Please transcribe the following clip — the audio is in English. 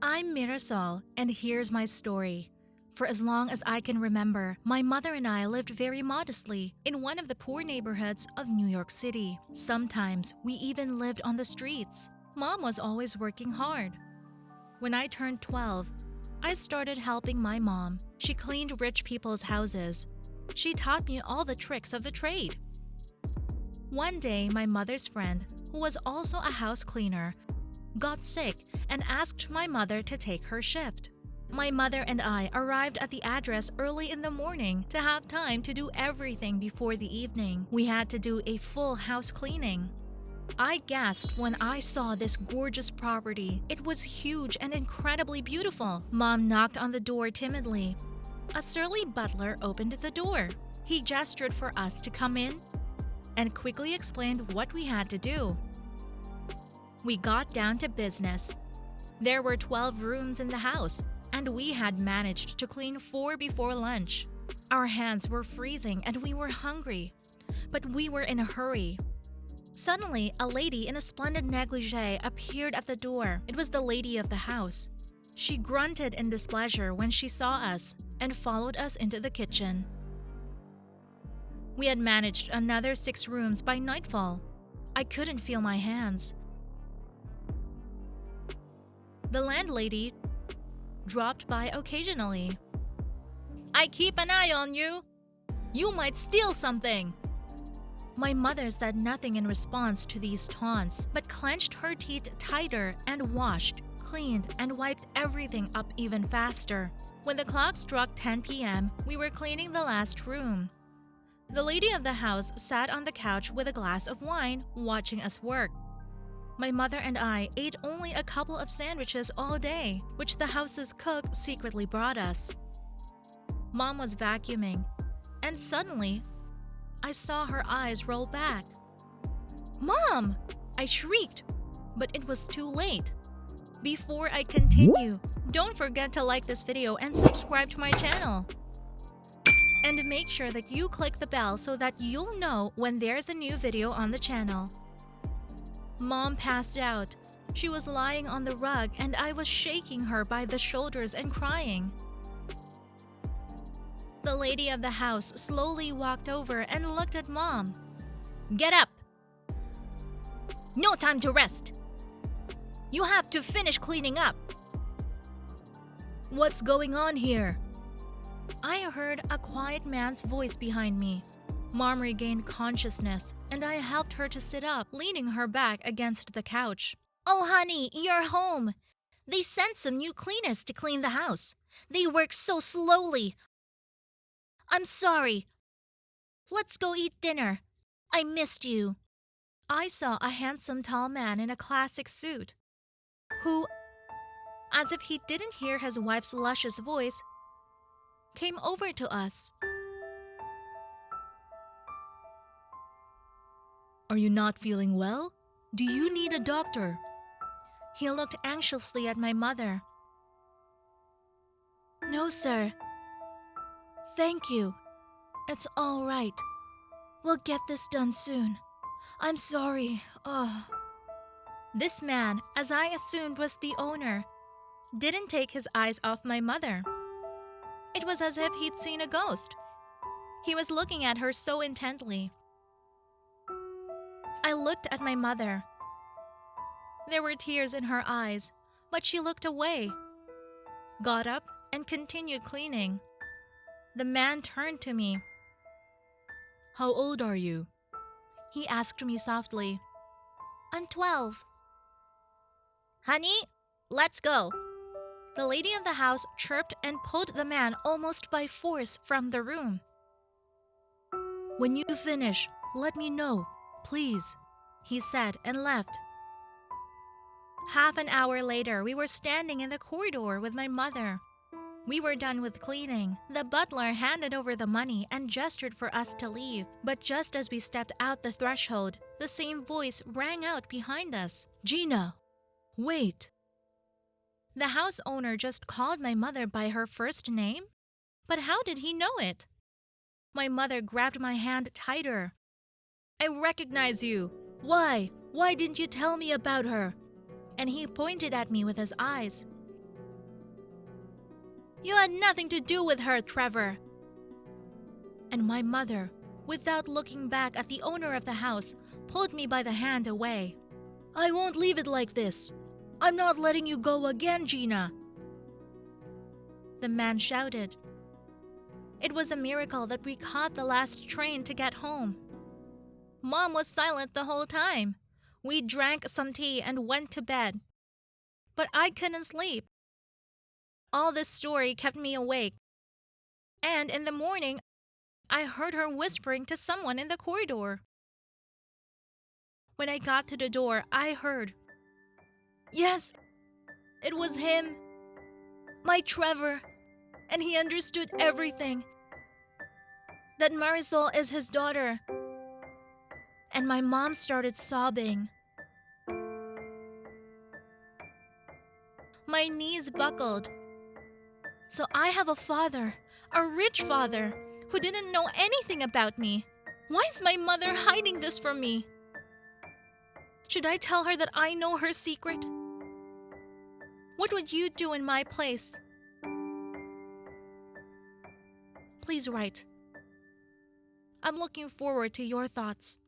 I'm Marisol, and here's my story. For as long as I can remember, my mother and I lived very modestly in one of the poor neighborhoods of New York City. Sometimes we even lived on the streets. Mom was always working hard. When I turned 12, I started helping my mom. She cleaned rich people's houses. She taught me all the tricks of the trade. One day, my mother's friend, who was also a house cleaner, got sick and asked my mother to take her shift. My mother and I arrived at the address early in the morning to have time to do everything before the evening. We had to do a full house cleaning. I gasped when I saw this gorgeous property. It was huge and incredibly beautiful. Mom knocked on the door timidly. A surly butler opened the door. He gestured for us to come in and quickly explained what we had to do. We got down to business. There were 12 rooms in the house, and we had managed to clean 4 before lunch. Our hands were freezing and we were hungry, but we were in a hurry. Suddenly, a lady in a splendid negligee appeared at the door. It was the lady of the house. She grunted in displeasure when she saw us and followed us into the kitchen. We had managed another 6 rooms by nightfall. I couldn't feel my hands. The landlady dropped by occasionally. "I keep an eye on you. You might steal something." My mother said nothing in response to these taunts, but clenched her teeth tighter and washed, cleaned, and wiped everything up even faster. When the clock struck 10 p.m., we were cleaning the last room. The lady of the house sat on the couch with a glass of wine, watching us work. My mother and I ate only a couple of sandwiches all day, which the house's cook secretly brought us. Mom was vacuuming, and suddenly, I saw her eyes roll back. "Mom!" I shrieked, but it was too late. Before I continue, don't forget to like this video and subscribe to my channel. And make sure that you click the bell so that you'll know when there's a new video on the channel. Mom passed out. She was lying on the rug and I was shaking her by the shoulders and crying. The lady of the house slowly walked over and looked at Mom. "Get up! No time to rest! You have to finish cleaning up!" "What's going on here?" I heard a quiet man's voice behind me. Mom regained consciousness, and I helped her to sit up, leaning her back against the couch. "Oh, honey, you're home. They sent some new cleaners to clean the house. They work so slowly. I'm sorry. Let's go eat dinner. I missed you." I saw a handsome tall man in a classic suit, who, as if he didn't hear his wife's luscious voice, came over to us. "Are you not feeling well? Do you need a doctor?" He looked anxiously at my mother. "No, sir. Thank you. It's all right. We'll get this done soon. I'm sorry. Oh." This man, as I assumed was the owner, didn't take his eyes off my mother. It was as if he'd seen a ghost. He was looking at her so intently. I looked at my mother. There were tears in her eyes, but she looked away, got up, and continued cleaning. The man turned to me. "How old are you?" he asked me softly. "I'm 12. "Honey, let's go." The lady of the house chirped and pulled the man almost by force from the room. "When you finish, let me know, please," he said and left. Half an hour later, we were standing in the corridor with my mother. We were done with cleaning. The butler handed over the money and gestured for us to leave. But just as we stepped out the threshold, the same voice rang out behind us. "Gina, wait." The house owner just called my mother by her first name? But how did he know it? My mother grabbed my hand tighter. "I recognize you. Why? Why didn't you tell me about her?" And he pointed at me with his eyes. You had nothing to do with her, Trevor. And my mother, without looking back at the owner of the house, pulled me by the hand away. I won't leave it like this. I'm not letting you go again, Gina. The man shouted. It was a miracle that we caught the last train to get home. Mom was silent the whole time. We drank some tea and went to bed. But I couldn't sleep. All this story kept me awake. And in the morning, I heard her whispering to someone in the corridor. When I got to the door, I heard, yes, it was him, my Trevor, and he understood everything. That Marisol is his daughter. And my mom started sobbing. My knees buckled. So I have a father, a rich father, who didn't know anything about me. Why is my mother hiding this from me? Should I tell her that I know her secret? What would you do in my place? Please write. I'm looking forward to your thoughts.